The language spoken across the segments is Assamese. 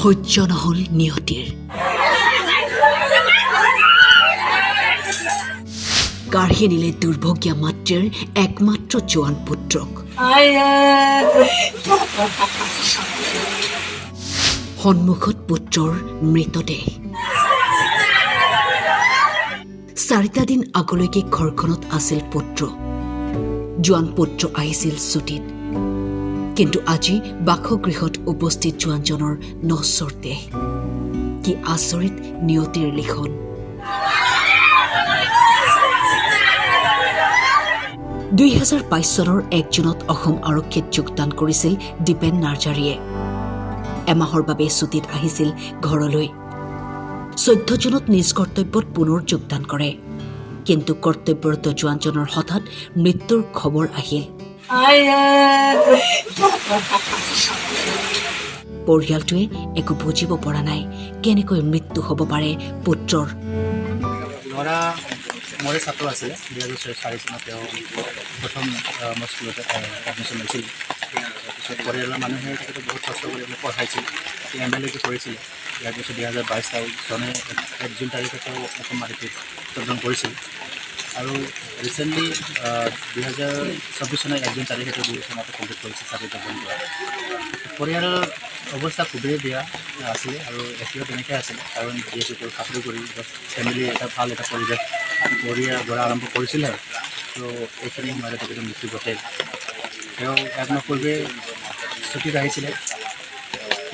সহ্য নহল নিয়তিৰ কাঢ়ি নিলে দুৰ্ভগীয়া মাতৃৰ একমাত্ৰ জোৱান পুত্ৰক সন্মুখত পুত্ৰৰ মৃতদেহ 4টা দিন আগলৈকে ঘৰখনত আছিল পুত্ৰ জোৱান পুত্ৰ আহিছিল ছুটিত কিন্তু আজি বাসগৃহত উপস্থিত জোৱানজনৰ নশ্বৰ দেহ কি আচৰিত নিয়তিৰ লিখন 2022 চনৰ 1 জুনত অসম আৰক্ষীত যোগদান কৰিছিল দীপেন নাৰ্জাৰীয়ে এমাহৰ বাবে ছুটিত আহিছিল ঘৰলৈ 14 জুনত নিজ কৰ্তব্যত পুনৰ যোগদান কৰে কিন্তু কৰ্তব্যৰত জোৱানজনৰ হঠাৎ মৃত্যুৰ খবৰ আহিল পৰিয়ালটোৱে একো বুজিব পৰা নাই কেনেকৈ মৃত্যু হ'ব পাৰে পুত্ৰৰ ল'ৰা মোৰে ছাত্ৰ আছিলে 2004 চনত তেওঁ প্ৰথম মোৰ স্কুলতে এডমিশ্যন লৈছিল তাৰপিছত পৰিয়ালৰ মানুহে তেখেতক বহুত কষ্ট কৰি পঢ়াইছিল MLA কৰিছিলে ইয়াৰ পিছত 2022 চনে 1 জুন তাৰিখে তেওঁ অসম আৰক্ষীত যোগদান কৰিছিল আৰু ৰিচেণ্টলি 2024 চনৰ 1 জুন তাৰিখে তেওঁ 2 চনতে কমপ্লিট কৰিছিল চাকৰি যোগদান কৰা পৰিয়ালৰ অৱস্থা খুবেই বেয়া আছিলে আৰু এতিয়াও তেনেকৈ আছিলে কাৰণ যিহেতু তেওঁ চাকৰি কৰি ফেমিলি এটা ভাল এটা পৰিৱেশ গঢ়া আৰম্ভ কৰিছিলে তো এইখিনি সময়তে তেখেতৰ মৃত্যু ঘটে তেওঁ একমাহ পূৰ্বে ছুটিত আহিছিলে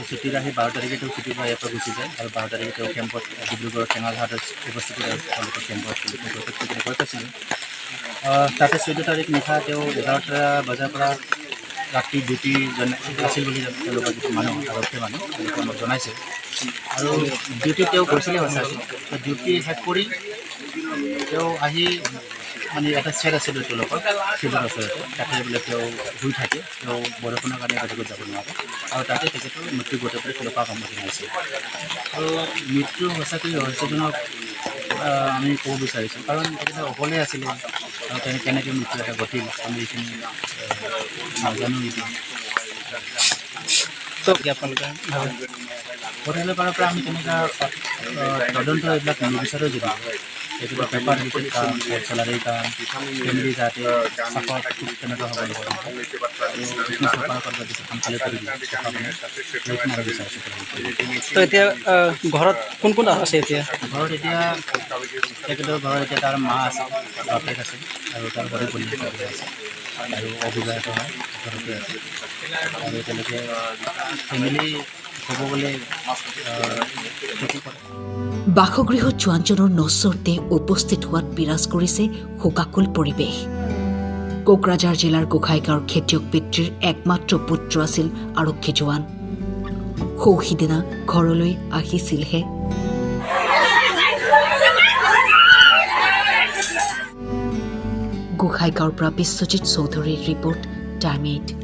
ছুটিত আহি 12 তাৰিখে তেওঁ ছুটিৰ পৰা ইয়াৰ পৰা গুচি যায় আৰু 12 তাৰিখে তেওঁ কেম্পত ডিব্ৰুগড়ৰ টেঙালহাটত উপস্থিত তেওঁলোকৰ কেম্পত পাইছিলে তাতে 14 তাৰিখ নিশা তেওঁ 11টা বজাৰ পৰা ৰাতি ডিউটি আছিল বুলি তেওঁলোকৰ যিটো মানুহ আৰক্ষী মানুহ তেওঁলোকে আমাক জনাইছে আৰু ডিউটি তেওঁ গৈছিলে সঁচাকৈ ডিউটি শেষ কৰি তেওঁ আহি মানে এটা চেট আছিলে তেওঁলোকৰ ফিল্ডৰ ওচৰতে তাতে বোলে তেওঁ শুই থাকে তেওঁ বৰষুণৰ কাৰণে বাহিৰত যাব নোৱাৰে আৰু তাতে তেখেতৰ মৃত্যু ঘটে বুলি তেওঁলোকৰ সন্মুখীন হৈছে আৰু মৃত্যু সঁচাকৈ ৰহস্যজনক আমি ক'ব বিচাৰিছোঁ কাৰণ তেখেতে অকলে আছিলে আৰু তেওঁ কেনেকৈ মৃত্যু এটা ঘটিল আমি এইখিনি নাজানো আপোনালোকে পৰিয়ালৰ ফালৰ পৰা আমি তেনেকুৱা তদন্ত এইবিলাক নিবিচাৰোঁ যদি কেতিয়াবা পেপাৰ ৰিলেটেড কাম চেলাৰী কাম ফেমিলি যাতে চাকত তেনেকুৱা হ'ব লাগিব চৰকাৰৰ বেছি সোনকালে কৰি তো এতিয়া ঘৰত কোন কোন আছে এতিয়া ঘৰত এতিয়া তেখেতৰ ঘৰত এতিয়া তাৰ মা আছে বাপেক আছে আৰু তাৰ ঘৰে পৰিয়াল আছে আৰু অবিবাহিত হয় ঘৰতে আছে আৰু তেওঁলোকে ফেমিলি ক'ব গ'লে খেতি কৰে বাসগৃহত জোৱানজনৰ নশ্বৰ দেহ উপস্থিত হোৱাত বিৰাজ কৰিছে শোকাকুল পৰিৱেশ কোকৰাঝাৰ জিলাৰ গোসাইগাঁৱৰ খেতিয়ক পিতৃৰ একমাত্ৰ পুত্ৰ আছিল আৰক্ষী জোৱান সৌসিদিনা ঘৰলৈ আহিছিলহে গোসাইগাঁৱৰ পৰা বিশ্বজিৎ চৌধুৰীৰ ৰিপৰ্ট টাইম 8